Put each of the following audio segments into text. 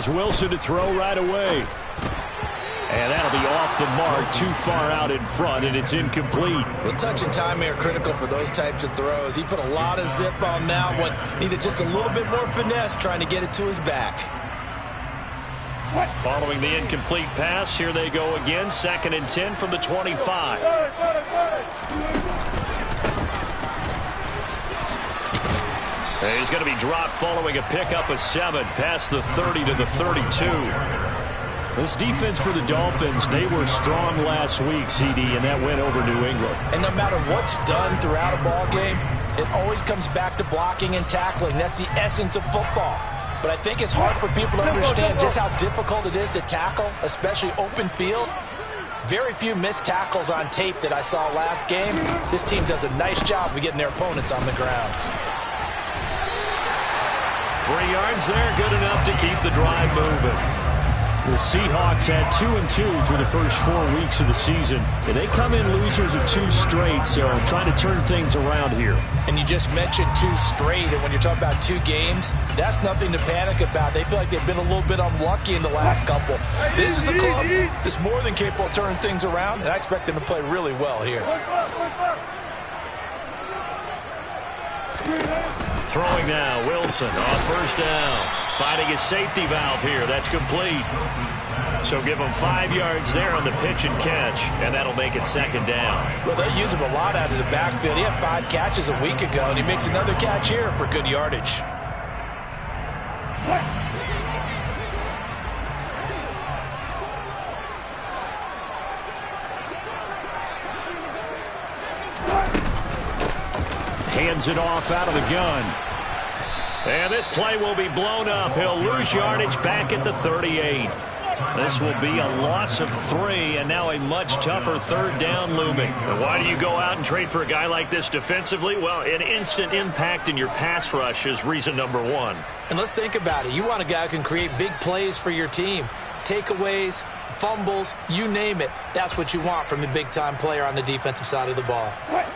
Here's Wilson to throw right away. And that'll be off the mark, too far out in front, and it's incomplete. Well, touch and timing are critical for those types of throws. He put a lot of zip on that one. Needed just a little bit more finesse trying to get it to his back. Following the incomplete pass, here they go again. 2nd and 10 from the 25. And he's going to be dropped following a pickup of 7 past the 30 to the 32. This defense for the Dolphins, they were strong last week, CD, and that went over New England. And no matter what's done throughout a ball game, it always comes back to blocking and tackling. That's the essence of football. But I think it's hard for people to understand just how difficult it is to tackle, especially open field. Very few missed tackles on tape that I saw last game. This team does a nice job of getting their opponents on the ground. 3 yards there, good enough to keep the drive moving. The Seahawks had 2-2 through the first 4 weeks of the season. And they come in losers of 2 straight, so trying to turn things around here. And you just mentioned 2 straight, and when you're talking about 2 games, that's nothing to panic about. They feel like they've been a little bit unlucky in the last couple. This is a club that's more than capable of turning things around, and I expect them to play really well here. Throwing now, Wilson on first down. Finding his safety valve here. That's complete. So give him 5 yards there on the pitch and catch, and that'll make it 2nd down. Well, they use him a lot out of the backfield. He had 5 catches a week ago, and he makes another catch here for good yardage. Hands it off out of the gun. And this play will be blown up. He'll lose yardage back at the 38. This will be a loss of 3, and now a much tougher 3rd down looming. And why do you go out and trade for a guy like this defensively? Well, an instant impact in your pass rush is reason number 1. And let's think about it. You want a guy who can create big plays for your team. Takeaways, fumbles, you name it. That's what you want from a big-time player on the defensive side of the ball.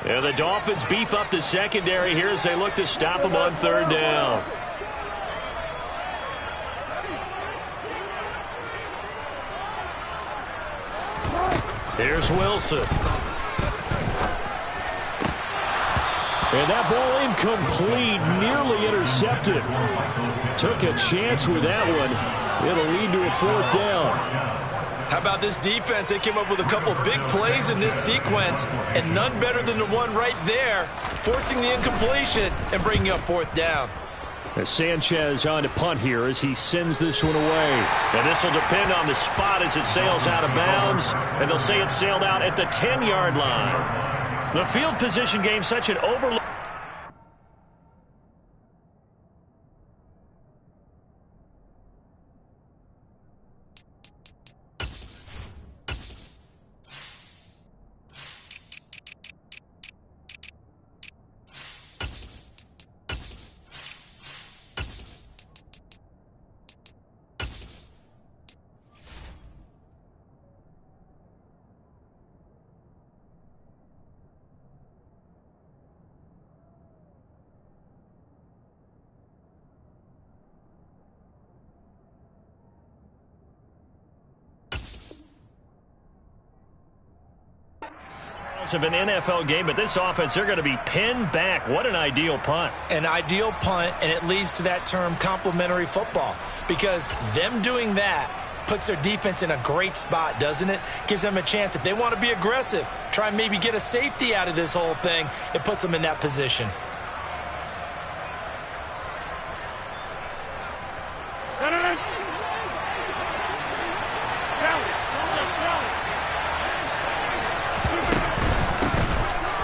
And the Dolphins beef up the secondary here as they look to stop him on 3rd down. Here's Wilson. And that ball incomplete, nearly intercepted. Took a chance with that one. It'll lead to a 4th down. How about this defense? They came up with a couple big plays in this sequence, and none better than the one right there, forcing the incompletion and bringing up 4th down. As Sanchez on to punt here as he sends this one away. And this will depend on the spot as it sails out of bounds. And they'll say it sailed out at the 10-yard line. The field position game, such an overlook. Of an NFL game, but this offense, they're going to be pinned back. What an ideal punt. An ideal punt, and it leads to that term complementary football, because them doing that puts their defense in a great spot, doesn't it? Gives them a chance. If they want to be aggressive, try and maybe get a safety out of this whole thing, it puts them in that position.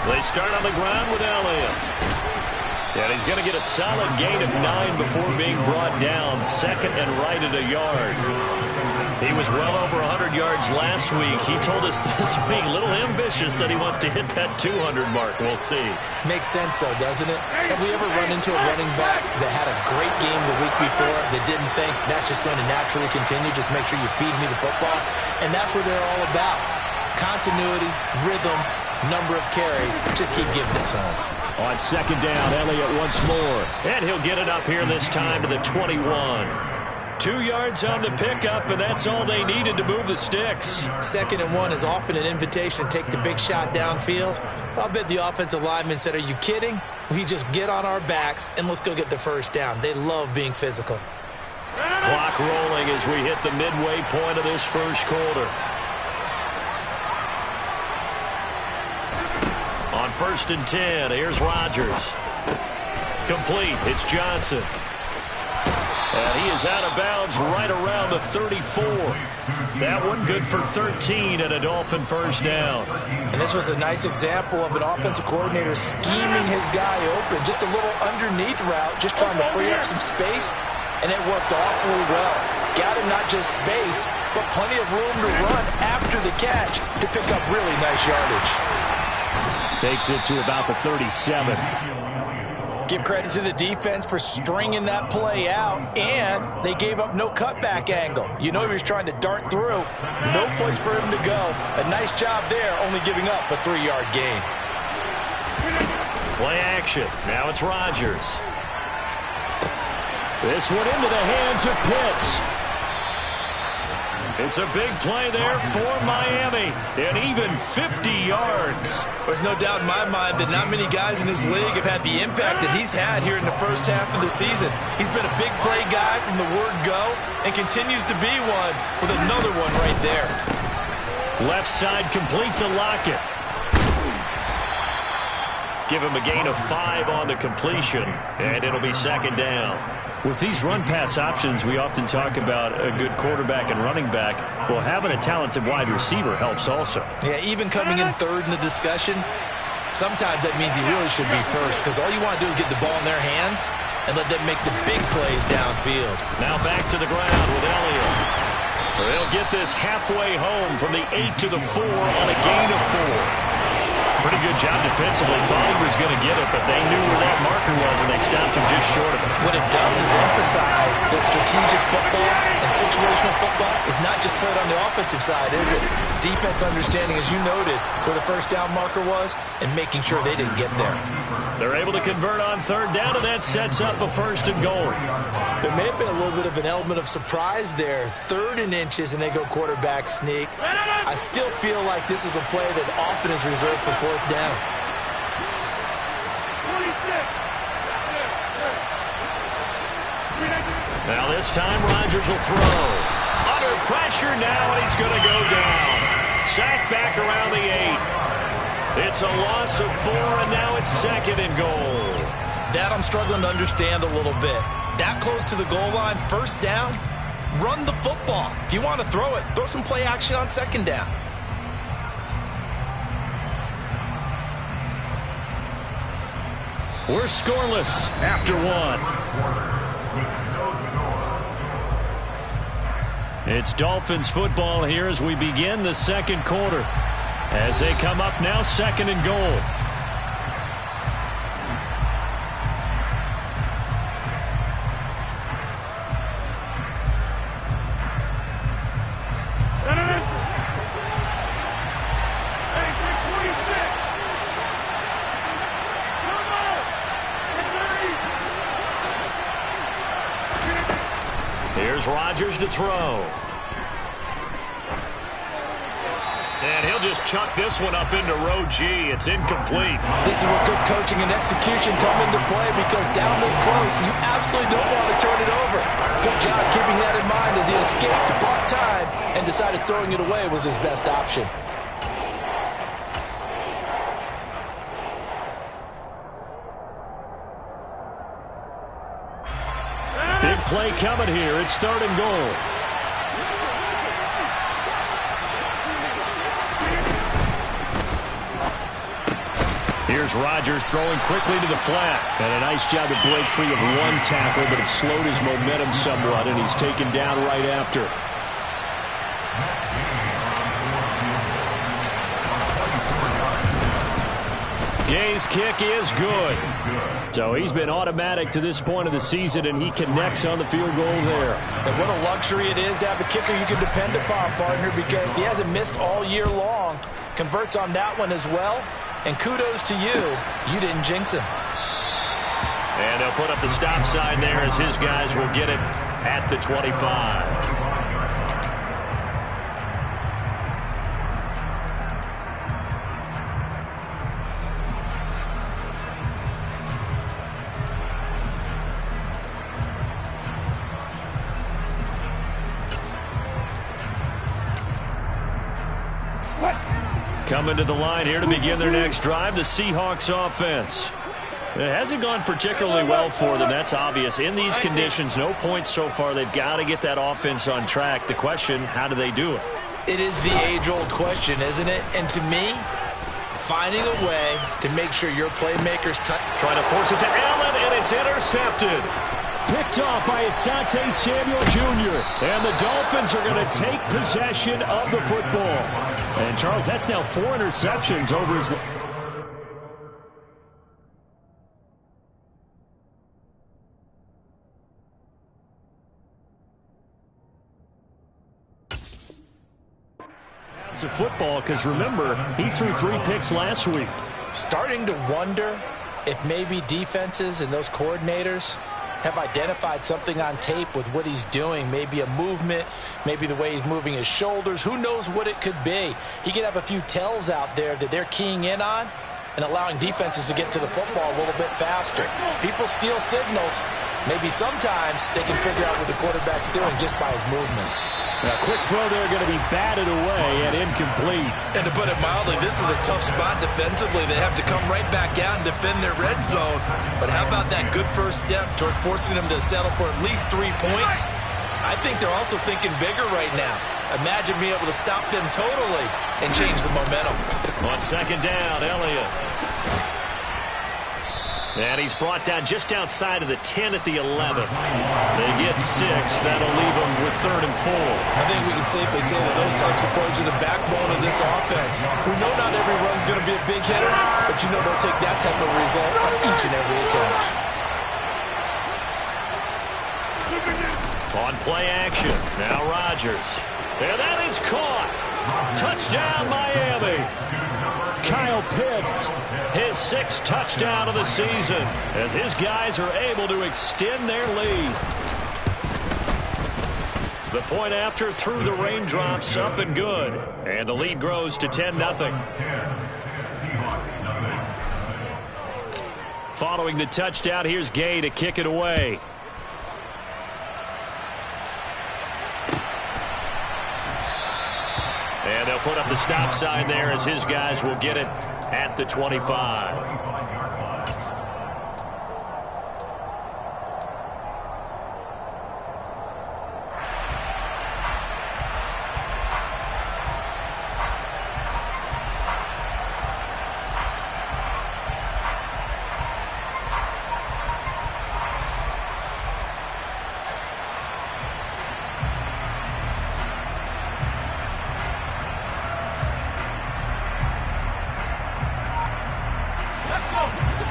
They start on the ground with Elliott. And he's going to get a solid gain of 9 before being brought down. 2nd and right at a yard. He was well over 100 yards last week. He told us this week, a little ambitious, that he wants to hit that 200 mark. We'll see. Makes sense, though, doesn't it? Have we ever run into a running back that had a great game the week before that didn't think that's just going to naturally continue? Just make sure you feed me the football. And that's what they're all about. Continuity, rhythm, number of carries. Just keep giving it to him. On 2nd down, Elliott once more. And he'll get it up here this time to the 21. 2 yards on the pickup, and that's all they needed to move the sticks. 2nd and 1 is often an invitation to take the big shot downfield. But I'll bet the offensive lineman said, are you kidding? We just get on our backs and let's go get the first down. They love being physical. Clock rolling as we hit the midway point of this first quarter. On 1st and 10, here's Rodgers. Complete. It's Johnson. And he is out of bounds right around the 34. That one good for 13 and a Dolphin first down. And this was a nice example of an offensive coordinator scheming his guy open. Just a little underneath route, just trying to free up some space, and it worked awfully well. Got him not just space, but plenty of room to run after the catch to pick up really nice yardage. Takes it to about the 37. Give credit to the defense for stringing that play out, and they gave up no cutback angle. You know he was trying to dart through. No place for him to go. A nice job there, only giving up a 3-yard gain. Play action. Now it's Rodgers. This one into the hands of Pitts. It's a big play there for Miami, and even 50 yards. There's no doubt in my mind that not many guys in this league have had the impact that he's had here in the first half of the season. He's been a big play guy from the word go and continues to be one with another one right there. Left side complete to Lockett. Give him a gain of 5 on the completion, and it'll be 2nd down. With these run-pass options, we often talk about a good quarterback and running back. Well, having a talented wide receiver helps also. Yeah, even coming in 3rd in the discussion, sometimes that means he really should be first, because all you want to do is get the ball in their hands and let them make the big plays downfield. Now back to the ground with Elliott. They'll get this halfway home from the 8 to the 4 on a gain of 4. Pretty good job defensively. Thought he was going to get it, but they knew where that marker was, and they stopped him just short of it. What it does is emphasize that strategic football and situational football is not just played on the offensive side, is it? Defense understanding, as you noted, where the first down marker was and making sure they didn't get there. They're able to convert on 3rd down, and that sets up a 1st and goal. There may have been a little bit of an element of surprise there. 3rd and inches, and they go quarterback sneak. I still feel like this is a play that often is reserved for 4th down. Now this time Rodgers will throw. Under pressure now, and he's going to go down. Sacked back around the 8. It's a loss of 4, and now it's 2nd and goal. That I'm struggling to understand a little bit. That close to the goal line, 1st down, run the football. If you want to throw it, throw some play action on 2nd down. We're scoreless after 1. It's Dolphins football here as we begin the 2nd quarter. As they come up now, 2nd and goal. Here's Rodgers to throw. And he'll just chuck this one up into row G. It's incomplete. This is where good coaching and execution come into play, because down this close, you absolutely don't want to turn it over. Good job keeping that in mind as he escaped, bought time, and decided throwing it away was his best option. Big play coming here. It's 3rd and goal. Here's Rodgers throwing quickly to the flat. And a nice job to break free of one tackle, but it slowed his momentum somewhat, and he's taken down right after. Gay's kick is good. So he's been automatic to this point of the season, and he connects on the field goal there. And what a luxury it is to have a kicker you can depend upon, partner, because he hasn't missed all year long. Converts on that one as well. And kudos to you. You didn't jinx him. And they'll put up the stop sign there as his guys will get it at the 25. Coming to the line here to begin their next drive, the Seahawks offense. It hasn't gone particularly well for them. That's obvious. In these conditions, no points so far. They've got to get that offense on track. The question, how do they do it? It is the age-old question, isn't it? And to me, finding a way to make sure your playmakers trying to force it to Allen, and it's intercepted. Picked off by Asante Samuel Jr. And the Dolphins are going to take possession of the football. And, Charles, that's now 4 interceptions over his... It's a football, because remember, he threw 3 picks last week. Starting to wonder if maybe defenses and those coordinators have identified something on tape with what he's doing. Maybe a movement, maybe the way he's moving his shoulders. Who knows what it could be? He could have a few tells out there that they're keying in on and allowing defenses to get to the football a little bit faster. People steal signals. Maybe sometimes they can figure out what the quarterback's doing just by his movements. A quick throw there going to be batted away and incomplete. And to put it mildly, this is a tough spot defensively. They have to come right back out and defend their red zone. But how about that good first step towards forcing them to settle for at least 3 points? I think they're also thinking bigger right now. Imagine being able to stop them totally and change the momentum. On second down, Elliott. And he's brought down just outside of the 10 at the 11. They get 6. That'll leave them with 3rd and 4. I think we can safely say that those types of plays are the backbone of this offense. We know not every run's going to be a big hitter, but you know they'll take that type of result on each and every attempt. On play action, now Rodgers. And that is caught. Touchdown, Miami. Kyle Pitts, his 6th touchdown of the season, as his guys are able to extend their lead. The point after through the raindrops, up and good. And the lead grows to 10-0. Following the touchdown, here's Gay to kick it away. And they'll put up the stop sign there as his guys will get it at the 25.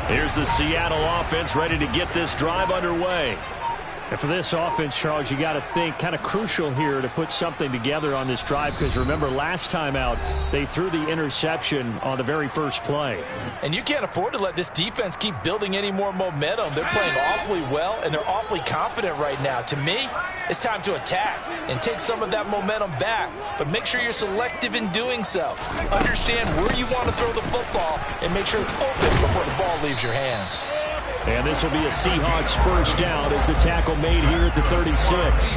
Here's the Seattle offense ready to get this drive underway. And for this offense, Charles, you got to think kind of crucial here to put something together on this drive, because remember last time out they threw the interception on the very first play. And you can't afford to let this defense keep building any more momentum. They're playing awfully well, and they're awfully confident right now. To me, it's time to attack and take some of that momentum back, but make sure you're selective in doing so. Understand where you want to throw the football and make sure it's open before the ball leaves your hands. And this will be a Seahawks first down as the tackle made here at the 36.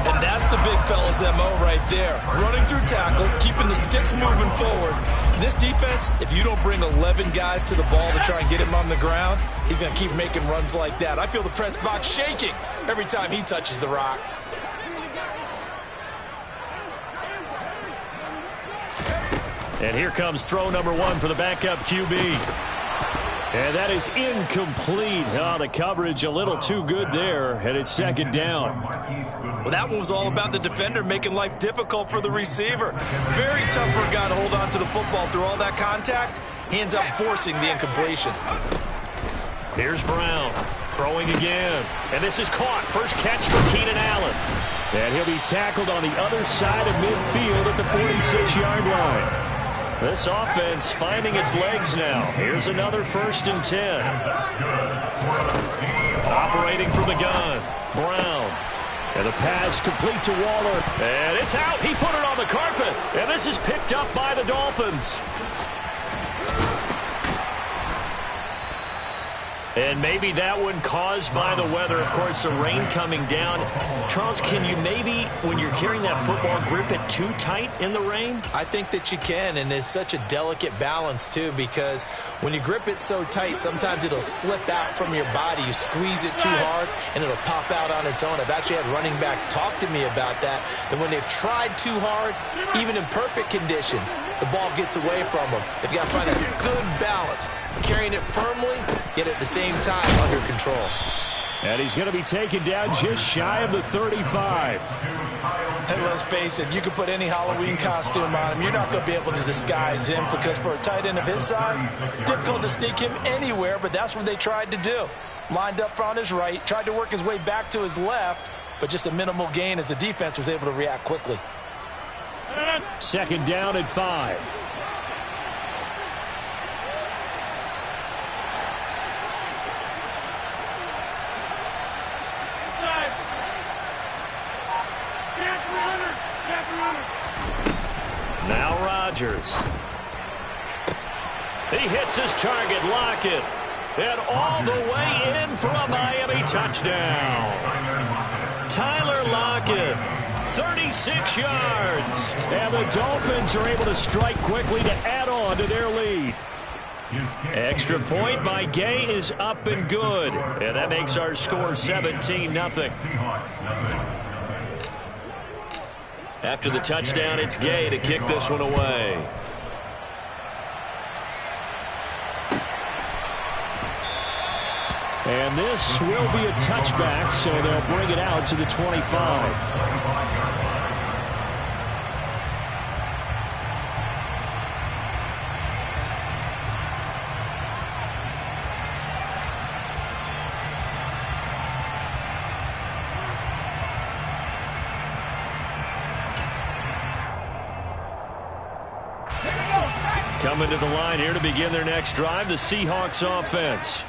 And that's the big fella's MO right there. Running through tackles, keeping the sticks moving forward. This defense, if you don't bring 11 guys to the ball to try and get him on the ground, he's going to keep making runs like that. I feel the press box shaking every time he touches the rock. And here comes throw number 1 for the backup QB. And that is incomplete. Oh, the coverage a little too good there, and it's second down. Well, that one was all about the defender making life difficult for the receiver. Very tough for a guy to hold on to the football through all that contact. He ends up forcing the incompletion. Here's Brown throwing again. And this is caught. First catch for Keenan Allen. And he'll be tackled on the other side of midfield at the 46-yard line. This offense finding its legs now. Here's another 1st and 10. Operating from the gun. Brown. And the pass complete to Waller. And it's out. He put it on the carpet. And this is picked up by the Dolphins. And maybe that one caused by the weather. Of course, the rain coming down. Charles, can you maybe, when you're carrying that football, grip it too tight in the rain? I think that you can, and it's such a delicate balance, too, because when you grip it so tight, sometimes it'll slip out from your body. You squeeze it too hard, and it'll pop out on its own. I've actually had running backs talk to me about that when they've tried too hard, even in perfect conditions, the ball gets away from them. They've got to find a good balance, carrying it firmly, yet at the same time under control. And he's going to be taken down just shy of the 35. And let's face it, you can put any Halloween costume on him. You're not going to be able to disguise him, because for a tight end of his size, difficult to sneak him anywhere, but that's what they tried to do. Lined up on his right, tried to work his way back to his left, but just a minimal gain as the defense was able to react quickly. Second down at 5. Now Rodgers. He hits his target, Lockett. And all the way in for a Miami touchdown. Tyler Lockett, 36 yards. And the Dolphins are able to strike quickly to add on to their lead. Extra point by Gay is up and good. And that makes our score 17-0. After the touchdown, it's Gay to kick this one away. And this will be a touchback, so they'll bring it out to the 25. Coming to the line here to begin their next drive, the Seahawks offense.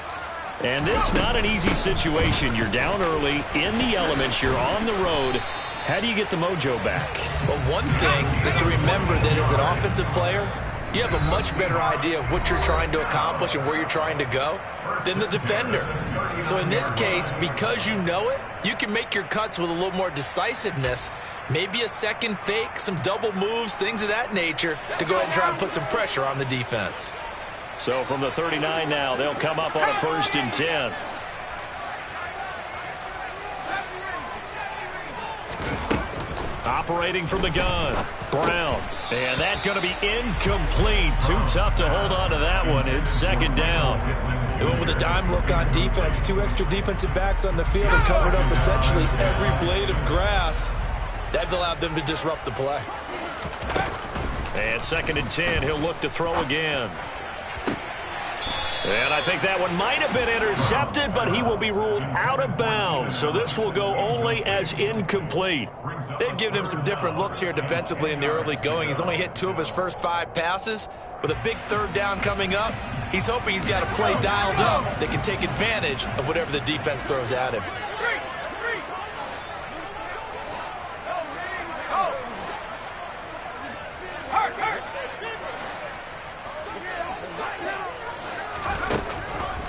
And this not an easy situation. You're down early, in the elements, you're on the road. How do you get the mojo back? Well, one thing is to remember that as an offensive player, you have a much better idea of what you're trying to accomplish and where you're trying to go than the defender. So in this case, because you know it, you can make your cuts with a little more decisiveness. Maybe a second fake, some double moves, things of that nature to go ahead and try and put some pressure on the defense. So from the 39 now, they'll come up on a 1st and 10. Operating from the gun, Brown. And that's going to be incomplete. Too tough to hold on to that one. It's 2nd down. They went with a dime look on defense. 2 extra defensive backs on the field and covered up essentially every blade of grass. That allowed them to disrupt the play. And 2nd and 10, he'll look to throw again. And I think that one might have been intercepted, but he will be ruled out of bounds. So this will go only as incomplete. They've given him some different looks here defensively in the early going. He's only hit 2 of his first 5 passes. With a big 3rd down coming up, he's hoping he's got a play dialed up that can take advantage of whatever the defense throws at him.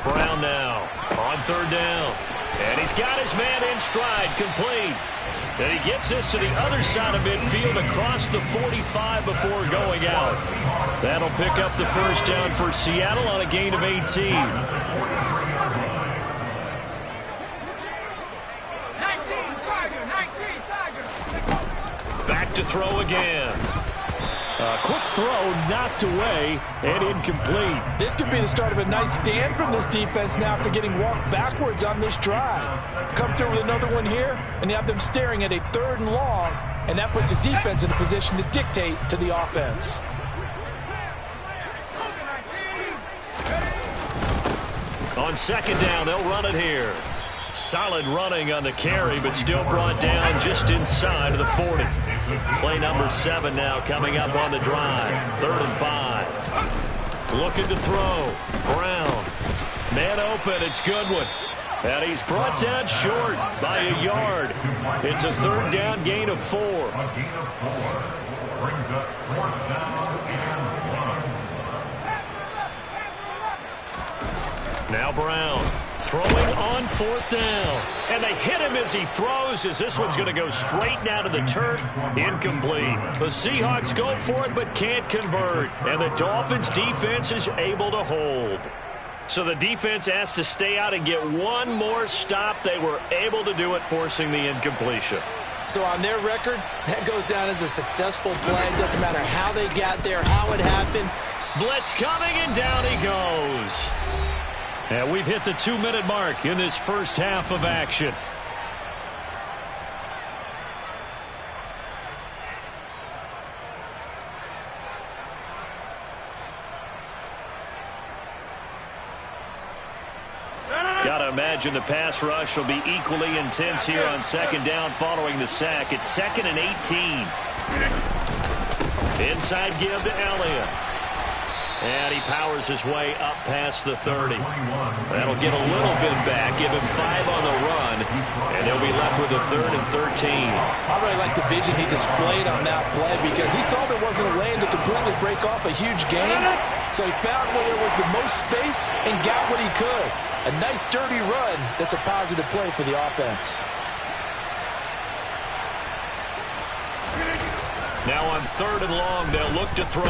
Brown now on 3rd down. And he's got his man in stride, complete. And he gets this to the other side of midfield across the 45 before going out. That'll pick up the 1st down for Seattle on a gain of 18. Back to throw again. A quick throw knocked away and incomplete. This could be the start of a nice stand from this defense now after getting walked backwards on this drive. Come through with another one here, and you have them staring at a 3rd and long, and that puts the defense in a position to dictate to the offense. On 2nd down, they'll run it here. Solid running on the carry, but still brought down just inside of the 40. Play number 7 now coming up on the drive. 3rd and 5. Looking to throw. Brown. Man open. It's Goodwin. And he's brought down short by a yard. It's a third down gain of 4. Now Brown throwing on 4th down. And they hit him as he throws, as this one's going to go straight down to the turf. Incomplete. The Seahawks go for it but can't convert. And the Dolphins defense is able to hold. So the defense has to stay out and get one more stop. They were able to do it, forcing the incompletion. So on their record, that goes down as a successful play. Doesn't matter how they got there, how it happened. Blitz coming, and down he goes. And we've hit the 2-minute mark in this first half of action. Gotta imagine the pass rush will be equally intense here on 2nd down following the sack. It's 2nd and 18. Inside give to Elliott. And he powers his way up past the 30. That'll get a little bit back, give him 5 on the run, and he'll be left with a 3rd and 13. I really like the vision he displayed on that play because he saw there wasn't a lane to completely break off a huge gain. So he found where there was the most space and got what he could. A nice dirty run that's a positive play for the offense. Now on 3rd and long, they'll look to throw.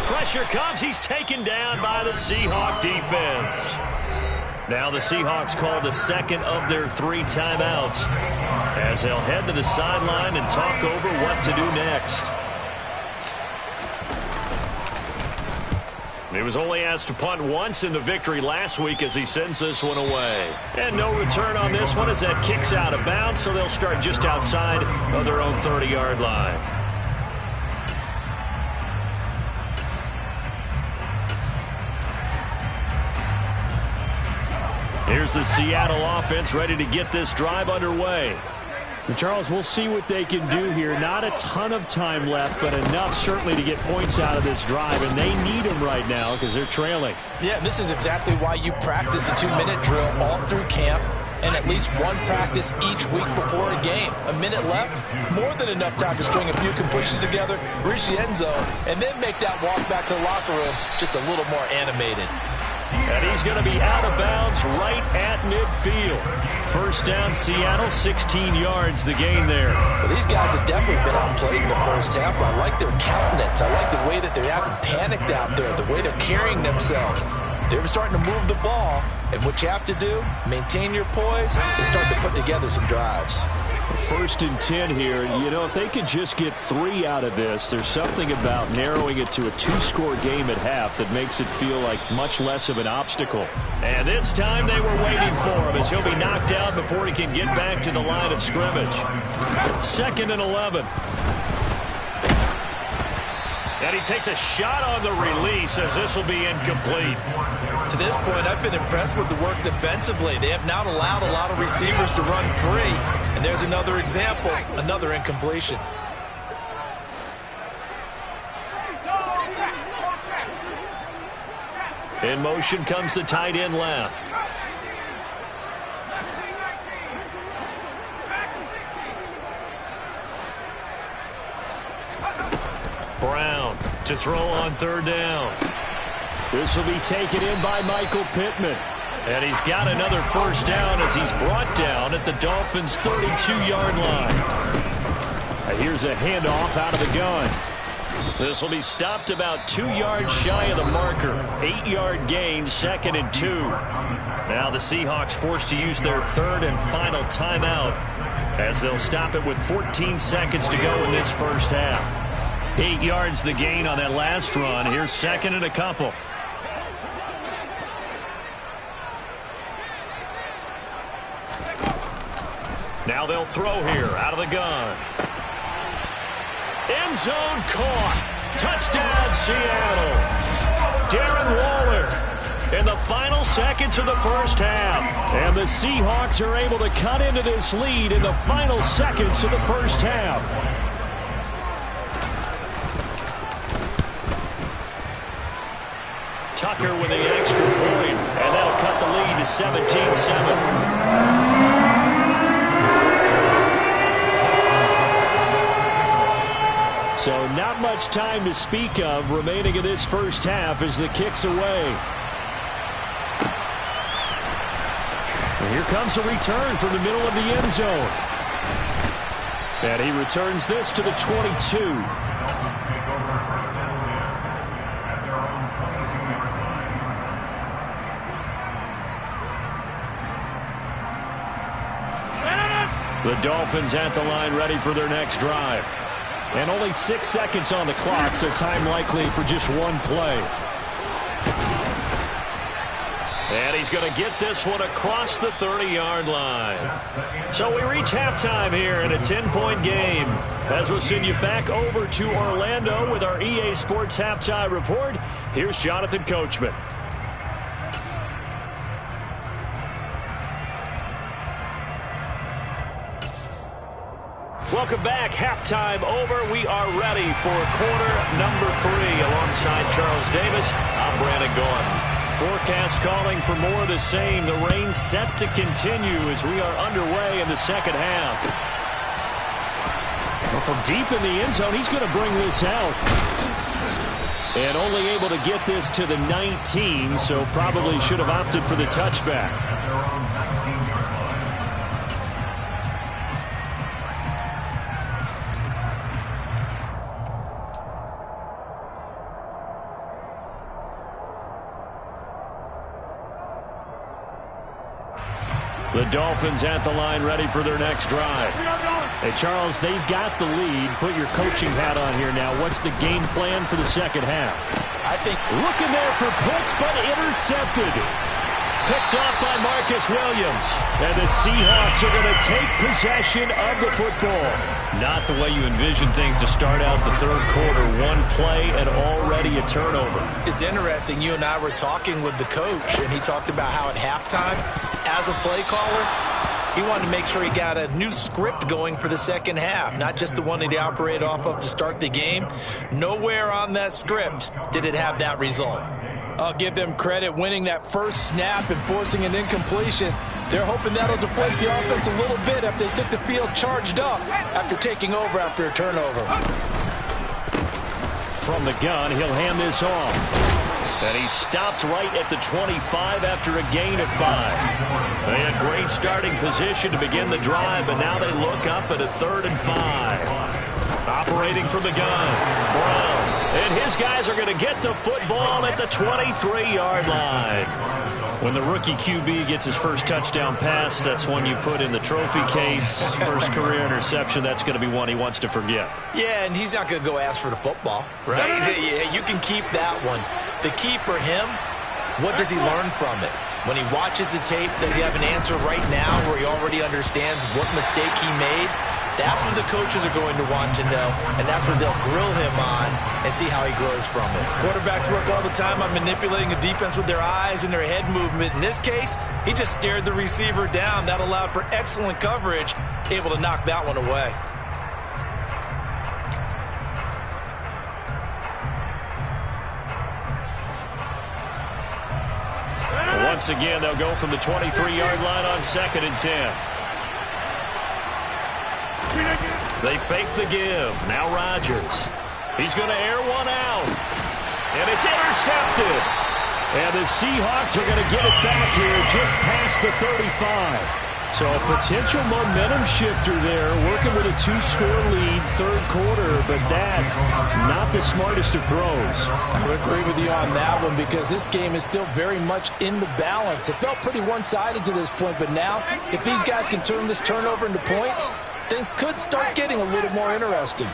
Pressure comes. He's taken down by the Seahawk defense. Now the Seahawks call the 2nd of their 3 timeouts as they'll head to the sideline and talk over what to do next. He was only asked to punt once in the victory last week as he sends this one away. And no return on this one as that kicks out of bounds, so they'll start just outside of their own 30-yard line. Here's the Seattle offense ready to get this drive underway. And Charles, we'll see what they can do here. Not a ton of time left, but enough certainly to get points out of this drive. And they need them right now because they're trailing. Yeah, this is exactly why you practice a 2-minute drill all through camp and at least one practice each week before a game. A minute left, more than enough time to string a few completions together, reach the end zone, and then make that walk back to the locker room just a little more animated. And he's going to be out of bounds right at midfield. First down, Seattle, 16 yards the gain there. Well, these guys have definitely been outplayed in the first half. I like their countenance. I like the way that they're acting panicked out there, the way they're carrying themselves. They're starting to move the ball, and what you have to do, maintain your poise and start to put together some drives. 1st and 10 here. You know, if they could just get 3 out of this, there's something about narrowing it to a 2-score game at half that makes it feel like much less of an obstacle. And this time they were waiting for him as he'll be knocked out before he can get back to the line of scrimmage. 2nd and 11. And he takes a shot on the release as this will be incomplete. To this point, I've been impressed with the work defensively. They have not allowed a lot of receivers to run free. And there's another example, another incompletion. In motion comes the tight end left. Brown to throw on 3rd down. This will be taken in by Michael Pittman. And he's got another first down as he's brought down at the Dolphins' 32-yard line. Here's a handoff out of the gun. This will be stopped about 2 yards shy of the marker. 8-yard gain, 2nd and 2. Now the Seahawks forced to use their 3rd and final timeout as they'll stop it with 14 seconds to go in this first half. 8 yards the gain on that last run. Here's 2nd and a couple. Now they'll throw here out of the gun. End zone caught. Touchdown, Seattle. Darren Waller in the final seconds of the first half. And the Seahawks are able to cut into this lead in the final seconds of the first half. Tucker with the extra point, and that'll cut the lead to 17-7. So not much time to speak of remaining in this first half as the kick's away. And here comes a return from the middle of the end zone. And he returns this to the 22. The Dolphins at the line ready for their next drive. And only 6 seconds on the clock, so time likely for just one play. And he's going to get this one across the 30-yard line. So we reach halftime here in a 10-point game. As we'll send you back over to Orlando with our EA Sports Halftime Report, here's Jonathan Coachman. Welcome back. Halftime over. We are ready for quarter number 3. Alongside Charles Davis, I'm Brandon Gordon. Forecast calling for more of the same. The rain set to continue as we are underway in the second half. Well, from deep in the end zone, he's going to bring this out. And only able to get this to the 19, so probably should have opted for the touchback. The Dolphins at the line ready for their next drive. Hey, Charles, they've got the lead. Put your coaching hat on here now. What's the game plan for the second half? I think looking there for Pitts, but intercepted. Picked off by Marcus Williams. And the Seahawks are going to take possession of the football. Not the way you envision things to start out the third quarter. One play and already a turnover. It's interesting. You and I were talking with the coach, and he talked about how at halftime, as a play caller, he wanted to make sure he got a new script going for the second half, not just the one that he operated off of to start the game. Nowhere on that script did it have that result. I'll give them credit winning that first snap and forcing an incompletion. They're hoping that'll deflate the offense a little bit after they took the field charged up after taking over after a turnover. From the gun, he'll hand this off. And he stopped right at the 25 after a gain of 5. They had great starting position to begin the drive, but now they look up at a 3rd and 5. Operating from the gun, Brown. And his guys are going to get the football at the 23-yard line. When the rookie QB gets his first touchdown pass, that's one you put in the trophy case. First career interception, that's going to be one he wants to forget. Yeah, and he's not going to go ask for the football, right? Yeah, you can keep that one. The key for him, what does he learn from it? When he watches the tape, does he have an answer right now where he already understands what mistake he made? That's what the coaches are going to want to know, and that's what they'll grill him on and see how he grows from it. Quarterbacks work all the time on manipulating a defense with their eyes and their head movement. In this case, he just stared the receiver down. That allowed for excellent coverage, able to knock that one away. Once again, they'll go from the 23-yard line on 2nd and 10. They fake the give. Now Rodgers. He's going to air one out. And it's intercepted. And the Seahawks are going to get it back here just past the 35. So a potential momentum shifter there, working with a 2-score lead, third quarter, but that, not the smartest of throws. I would agree with you on that one because this game is still very much in the balance. It felt pretty one-sided to this point, but now, if these guys can turn this turnover into points, things could start getting a little more interesting.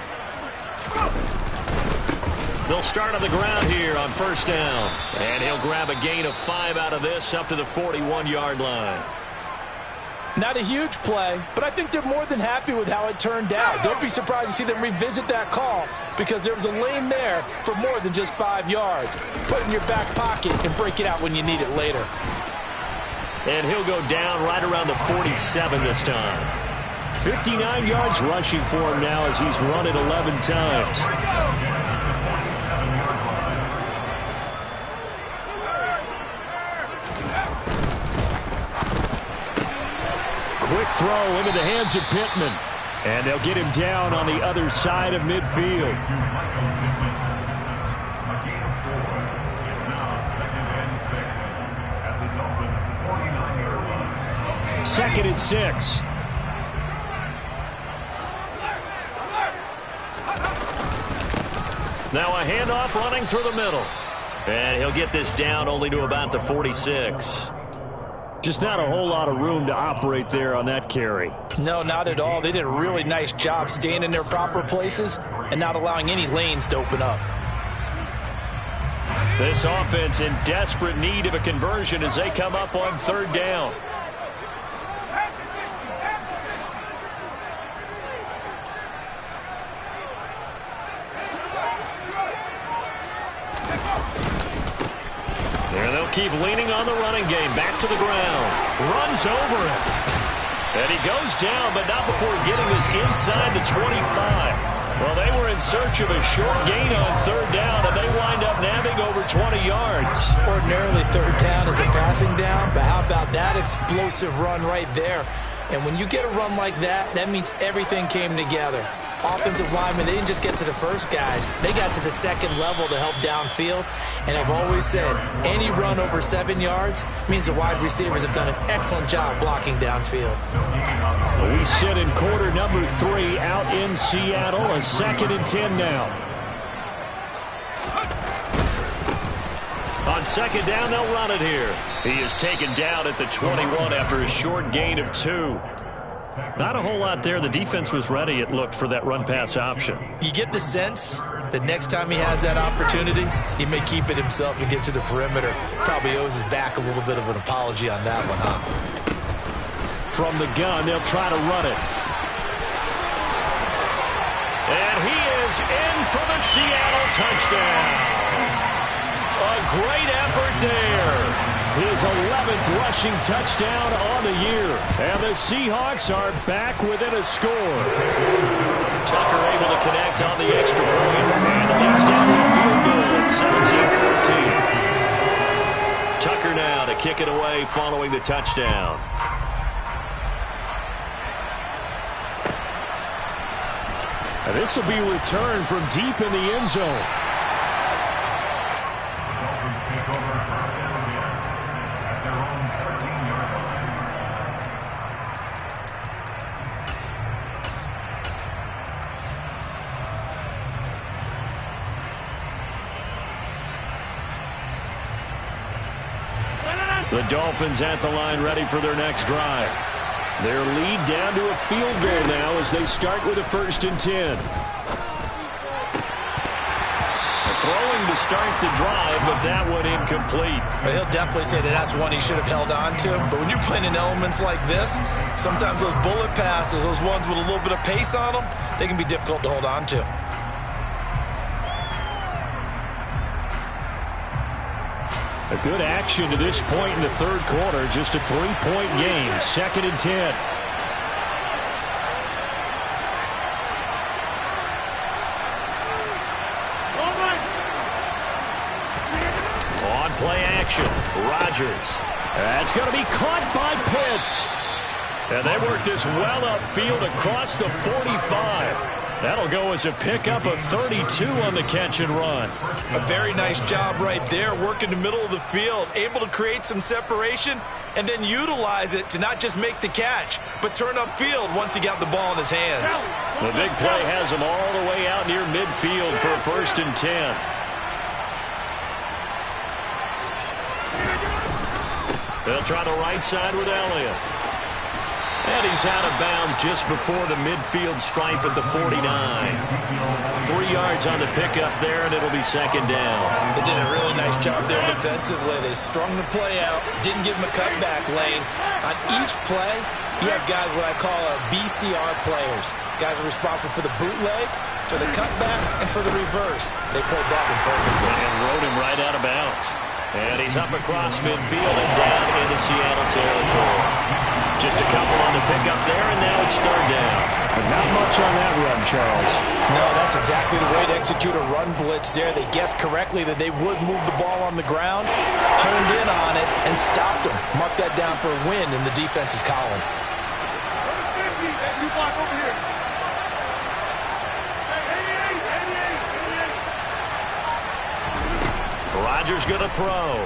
They'll start on the ground here on first down. And he'll grab a gain of 5 out of this up to the 41-yard line. Not a huge play, but I think they're more than happy with how it turned out. Don't be surprised to see them revisit that call because there was a lane there for more than just 5 yards. Put it in your back pocket and break it out when you need it later. And he'll go down right around the 47 this time. 59 yards rushing for him now as he's run it 11 times. throw into the hands of Pittman. And they'll get him down on the other side of midfield. Second and 6. Now a handoff running through the middle. And he'll get this down only to about the 46. Just not a whole lot of room to operate there on that carry. No, not at all. They did a really nice job staying in their proper places and not allowing any lanes to open up. This offense in desperate need of a conversion as they come up on third down. And they'll keep leaning on the running game. Back to the ground. Runs over it. And he goes down, but not before getting this inside the 25. Well, they were in search of a short gain on third down, and they wind up nabbing over 20 yards. Ordinarily, third down is a passing down, but how about that explosive run right there? And when you get a run like that, that means everything came together. Offensive linemen, they didn't just get to the first guys. They got to the second level to help downfield. And I've always said, any run over 7 yards means the wide receivers have done an excellent job blocking downfield. We sit in quarter number 3 out in Seattle. A 2nd and 10 now. On second down, they'll run it here. He is taken down at the 21 after a short gain of 2. Not a whole lot there. The defense was ready, it looked, for that run-pass option. You get the sense that next time he has that opportunity, he may keep it himself and get to the perimeter. Probably owes his back a little bit of an apology on that one, huh? From the gun, they'll try to run it. And he is in for the Seattle touchdown. A great effort there. His 11th rushing touchdown on the year. And the Seahawks are back within a score. Tucker able to connect on the extra point. And the lead's down to a field goal at 17-14. Tucker now to kick it away following the touchdown. And this will be returned from deep in the end zone. The Dolphins at the line, ready for their next drive. Their lead down to a field goal now as they start with a 1st and 10. Throwing to start the drive, but that one incomplete. Well, he'll definitely say that that's one he should have held on to. But when you're playing in elements like this, sometimes those bullet passes, those ones with a little bit of pace on them, they can be difficult to hold on to. A good action to this point in the third quarter. Just a 3-point game. 2nd and 10. On play action, Rodgers. That's going to be caught by Pitts. And they work this well upfield across the 45. That'll go as a pickup of 32 on the catch and run. A very nice job right there, working the middle of the field, able to create some separation and then utilize it to not just make the catch, but turn upfield once he got the ball in his hands. The big play has him all the way out near midfield for a 1st and 10. They'll try the right side with Elliott. And he's out of bounds just before the midfield stripe at the 49. 3 yards on the pickup there, and it'll be 2nd down. They did a really nice job there defensively. They strung the play out, didn't give him a cutback lane. On each play, you have guys what I call our BCR players. Guys are responsible for the bootleg, for the cutback, and for the reverse. They played that one perfectly. And rode him right out of bounds. And he's up across midfield and down into Seattle territory. Just a couple on the pickup there, and now it's 3rd down. But not much on that run, Charles. No, that's exactly the way to execute a run blitz there. They guessed correctly that they would move the ball on the ground, honed in on it, and stopped them. Mark that down for a win in the defense's column. Rodgers going to throw.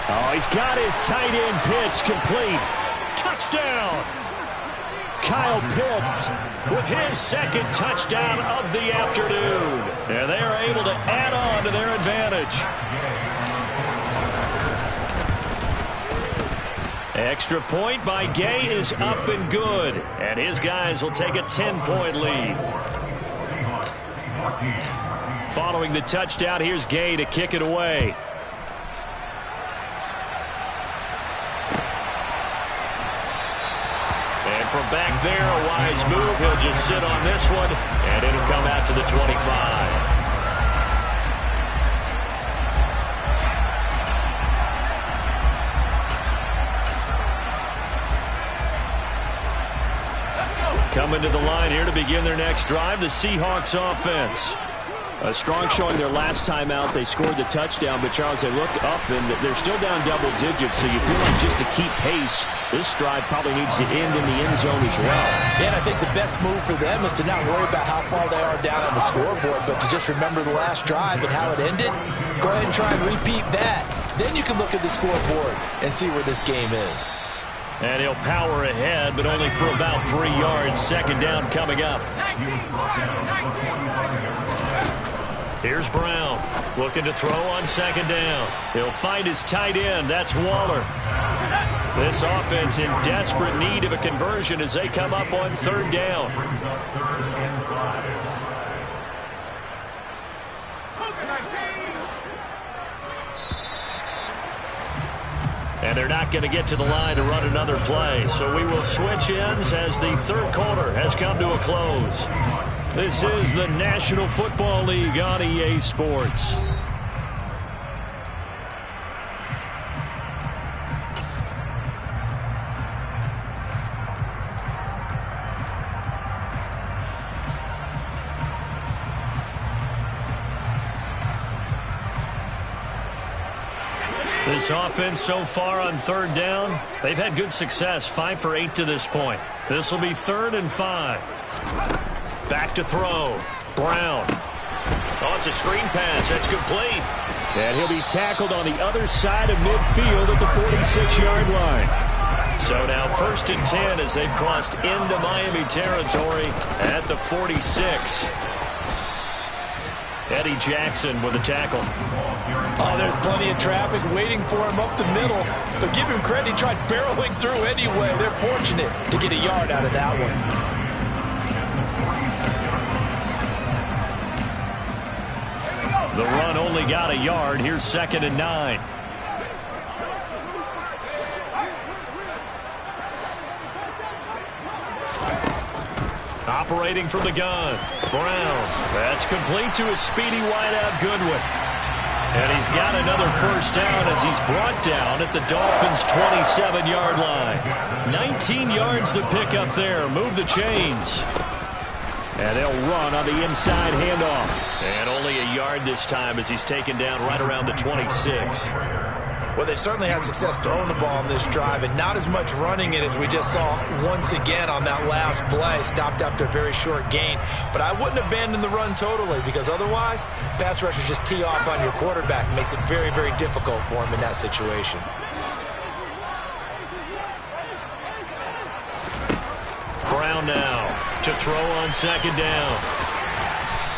Oh, he's got his tight end pitch complete. Touchdown! Kyle Pitts with his second touchdown of the afternoon. And they are able to add on to their advantage. Extra point by Gay is up and good. And his guys will take a 10-point lead. Following the touchdown, here's Gay to kick it away. And from back there, a wise move. He'll just sit on this one, and it'll come out to the 25. Coming to the line here to begin their next drive, the Seahawks offense. A strong showing their last time out. They scored the touchdown, but Charles, they look up and they're still down double digits, so you feel like just to keep pace, this drive probably needs to end in the end zone as well. Yeah, and I think the best move for them is to not worry about how far they are down on the scoreboard, but to just remember the last drive and how it ended. Go ahead and try and repeat that. Then you can look at the scoreboard and see where this game is. And he'll power ahead, but only for about 3 yards. Second down coming up. Here's Brown, looking to throw on second down. He'll find his tight end. That's Waller. This offense in desperate need of a conversion as they come up on third down. And they're not going to get to the line to run another play. So we will switch ends as the third quarter has come to a close. This is the National Football League on EA Sports. This offense so far on third down, they've had good success, 5 for 8 to this point. This will be 3rd and 5. Back to throw. Brown. Oh, it's a screen pass. That's complete. And he'll be tackled on the other side of midfield at the 46-yard line. So now 1st and 10 as they've crossed into Miami territory at the 46. Eddie Jackson with a tackle. Oh, there's plenty of traffic waiting for him up the middle. But give him credit, he tried barreling through anyway. They're fortunate to get a yard out of that one. The run only got a yard. Here's 2nd and 9. Operating from the gun. Brown. That's complete to his speedy wideout Goodwin. And he's got another first down as he's brought down at the Dolphins' 27-yard line. 19 yards to pick up there. Move the chains. And they'll run on the inside handoff. And only a yard this time as he's taken down right around the 26. Well, they certainly had success throwing the ball on this drive and not as much running it as we just saw once again on that last play. Stopped after a very short gain. But I wouldn't abandon the run totally because otherwise, pass rushers just tee off on your quarterback. Makes it very, very difficult for him in that situation. Brown now to throw on second down.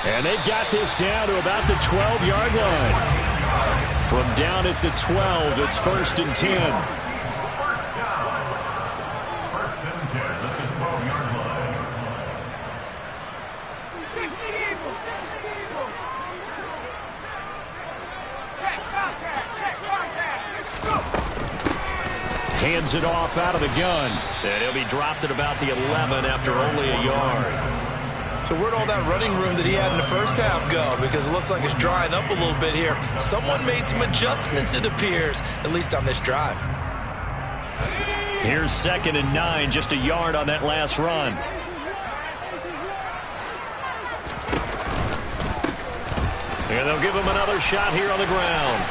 And they've got this down to about the 12-yard line. From down at the 12, it's 1st and 10. Hands it off out of the gun. And he'll be dropped at about the 11 after only a yard. So where'd all that running room that he had in the first half go? Because it looks like it's drying up a little bit here. Someone made some adjustments, it appears, at least on this drive. Here's 2nd and 9, just a yard on that last run. And they'll give him another shot here on the ground.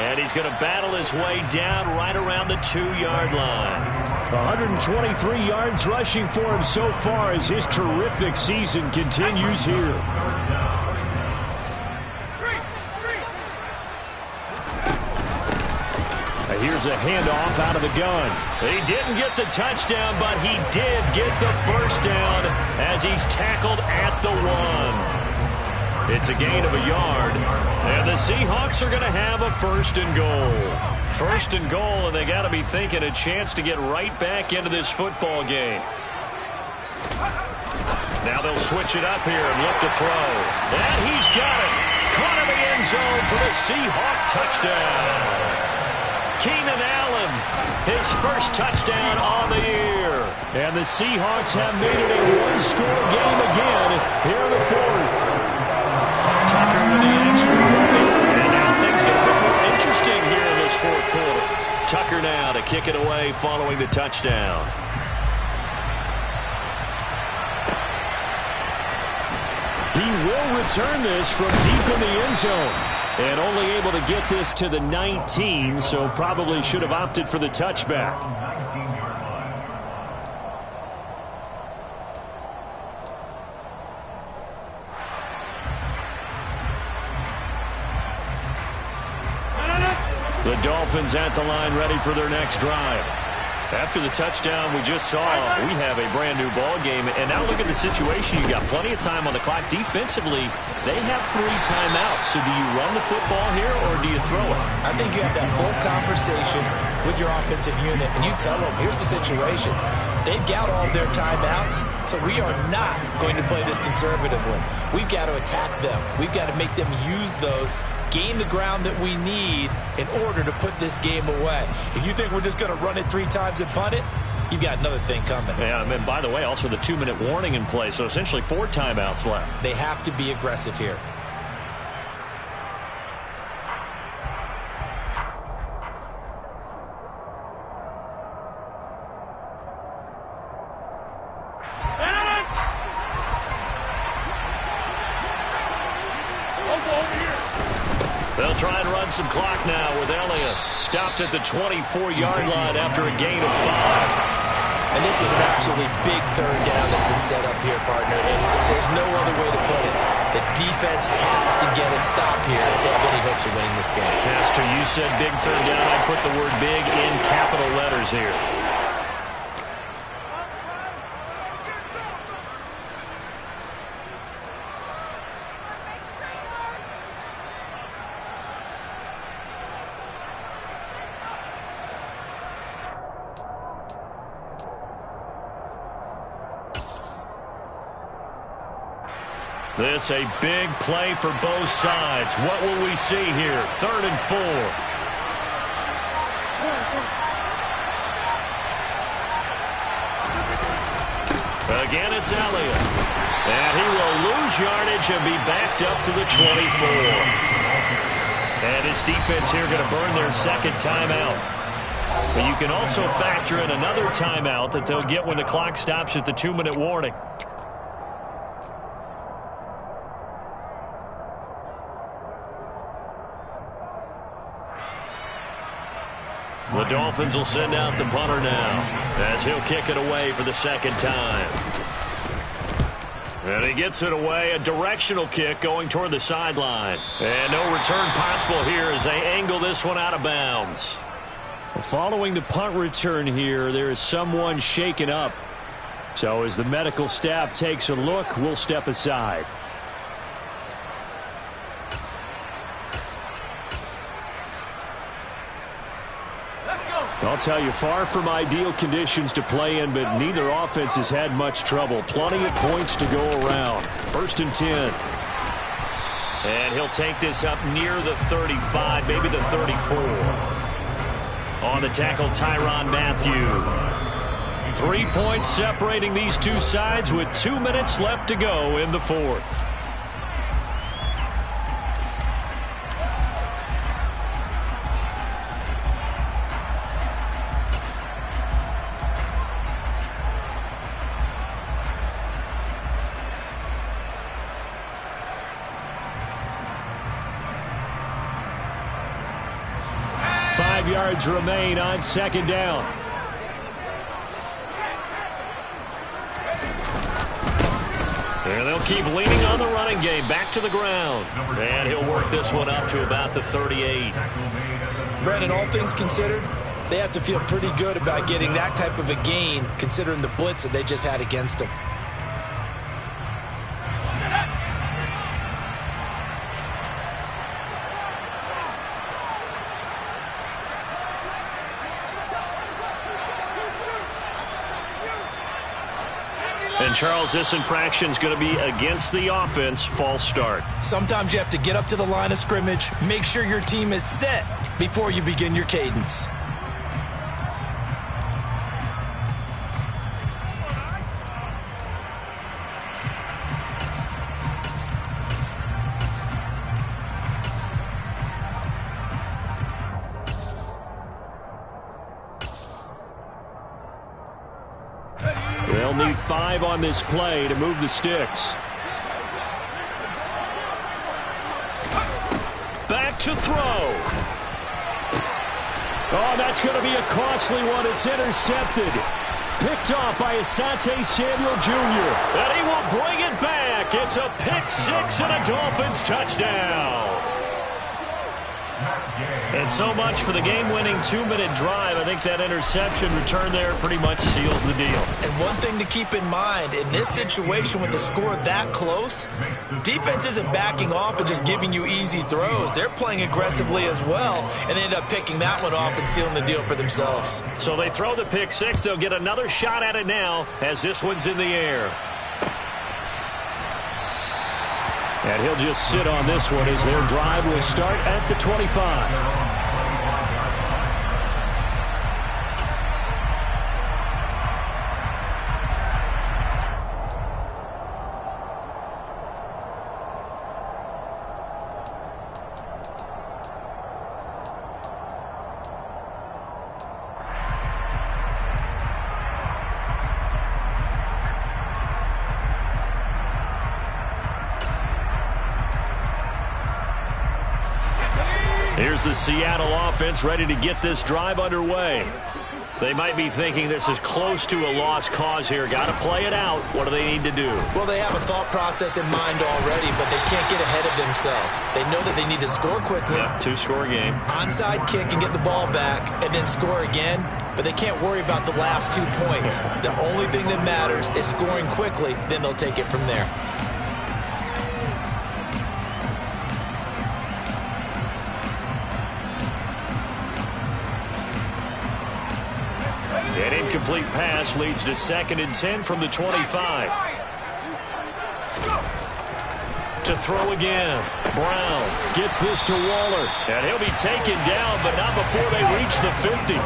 And he's going to battle his way down right around the 2-yard line. 123 yards rushing for him so far as his terrific season continues here. Here's a handoff out of the gun. He didn't get the touchdown, but he did get the first down as he's tackled at the 1. It's a gain of a yard, and the Seahawks are going to have a 1st and goal. 1st and goal, and they got to be thinking a chance to get right back into this football game. Now they'll switch it up here and look to throw. And he's got it. Caught in the end zone for the Seahawk touchdown. Keenan Allen, his first touchdown on the year. And the Seahawks have made it a one-score game again here in the 4th. Tucker with the extra point. And now things get a bit more interesting here in this 4th quarter. Tucker now to kick it away following the touchdown. He will return this from deep in the end zone. And only able to get this to the 19, so probably should have opted for the touchback. The Dolphins at the line ready for their next drive. After the touchdown we just saw, we have a brand new ball game. And now look at the situation. You got plenty of time on the clock. Defensively, they have 3 timeouts. So do you run the football here or do you throw it? I think you have that full conversation with your offensive unit, and you tell them, here's the situation. They've got all their timeouts, so we are not going to play this conservatively. We've got to attack them. We've got to make them use those, gain the ground that we need in order to put this game away. If you think we're just going to run it 3 times and punt it, you've got another thing coming. Yeah, and by the way, also the 2-minute warning in play, so essentially 4 timeouts left. They have to be aggressive here. They'll try and run some clock now with Elliott. Stopped at the 24-yard line after a gain of 5. And this is an absolutely big 3rd down that's been set up here, partner. And there's no other way to put it. The defense has to get a stop here if they have any hopes of winning this game. Pastor, you said big 3rd down. I put the word big in capital letters here. This a big play for both sides. What will we see here? 3rd and 4. Again, it's Elliott. And he will lose yardage and be backed up to the 24. And his defense here going to burn their 2nd timeout. But you can also factor in another timeout that they'll get when the clock stops at the 2-minute warning. The Dolphins will send out the punter now as he'll kick it away for the 2nd time. And he gets it away, a directional kick going toward the sideline. And no return possible here as they angle this one out of bounds. Following the punt return here, there is someone shaken up. So as the medical staff takes a look, we'll step aside. I'll tell you, far from ideal conditions to play in, but neither offense has had much trouble. Plenty of points to go around. 1st and 10. And he'll take this up near the 35, maybe the 34. On the tackle, Tyrann Mathieu. 3 points separating these two sides with 2 minutes left to go in the 4th. Yards remain on 2nd down. And they'll keep leaning on the running game. Back to the ground. And he'll work this one up to about the 38. Brandon, all things considered, they have to feel pretty good about getting that type of a gain, considering the blitz that they just had against them. And, Charles, this infraction is going to be against the offense. False start. Sometimes you have to get up to the line of scrimmage, make sure your team is set before you begin your cadence. They'll need 5 on this play to move the sticks. Back to throw. Oh, that's going to be a costly one. It's intercepted. Picked off by Asante Samuel Jr. And he will bring it back. It's a pick 6 and a Dolphins touchdown. And so much for the game-winning 2-minute drive. I think that interception return there pretty much seals the deal. And one thing to keep in mind, in this situation with the score that close, defense isn't backing off and just giving you easy throws. They're playing aggressively as well, and they end up picking that one off and sealing the deal for themselves. So they throw the pick 6. They'll get another shot at it now as this one's in the air. And he'll just sit on this one as their drive will start at the 25. Here's the Seattle offense ready to get this drive underway. They might be thinking this is close to a lost cause here. Got to play it out. What do they need to do? Well, they have a thought process in mind already, but they can't get ahead of themselves. They know that they need to score quickly. Yeah, 2-score game. Onside kick and get the ball back and then score again, but they can't worry about the last 2 points. The only thing that matters is scoring quickly, then they'll take it from there. An incomplete pass leads to 2nd and 10 from the 25. To throw again. Brown gets this to Waller. And he'll be taken down, but not before they reach the 50.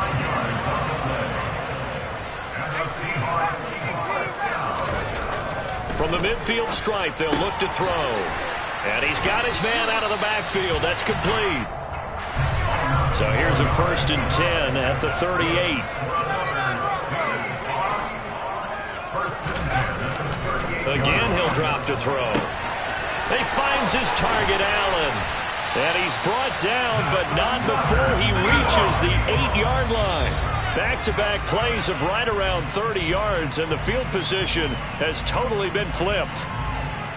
From the midfield stripe, they'll look to throw. And he's got his man out of the backfield. That's complete. So here's a 1st and 10 at the 38. Again, he'll drop to throw. He finds his target, Allen. And he's brought down, but not before he reaches the 8-yard line. Back-to-back plays of right around 30 yards, and the field position has totally been flipped.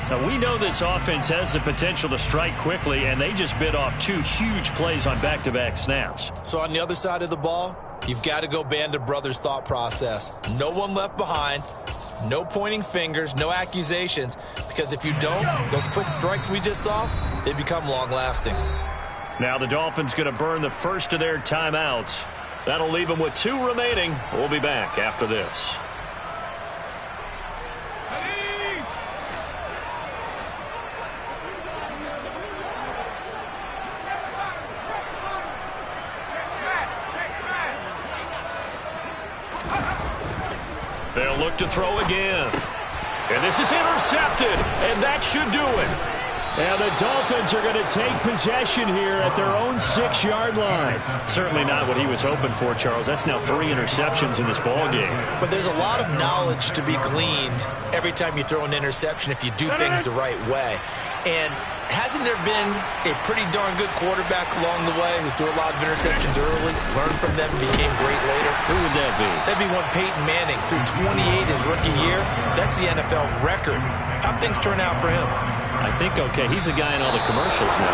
Now, we know this offense has the potential to strike quickly, and they just bit off 2 huge plays on back-to-back snaps. So on the other side of the ball, you've got to go Band of Brothers thought process. No one left behind. No pointing fingers, no accusations, because if you don't, those quick strikes we just saw, they become long-lasting. Now the Dolphins going to burn the first of their timeouts. That'll leave them with 2 remaining. We'll be back after this. They'll look to throw again. And this is intercepted, and that should do it. And the Dolphins are going to take possession here at their own 6-yard line. Certainly not what he was hoping for, Charles. That's now 3 interceptions in this ball game. But there's a lot of knowledge to be gleaned every time you throw an interception if you do things the right way. And hasn't there been a pretty darn good quarterback along the way who threw a lot of interceptions early, learned from them, and became great later? Who would that be? That'd be one Peyton Manning, threw 28 his rookie year. That's the NFL record. How'd things turn out for him? I think okay. He's a guy in all the commercials now.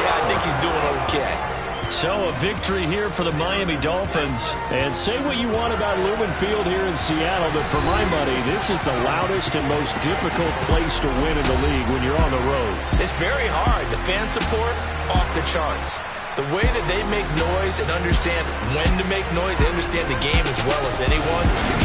Yeah, I think he's doing okay. So a victory here for the Miami Dolphins. And say what you want about Lumen Field here in Seattle, but for my money, this is the loudest and most difficult place to win in the league when you're on the road. It's very hard. The fan support, off the charts. The way that they make noise and understand when to make noise, they understand the game as well as anyone.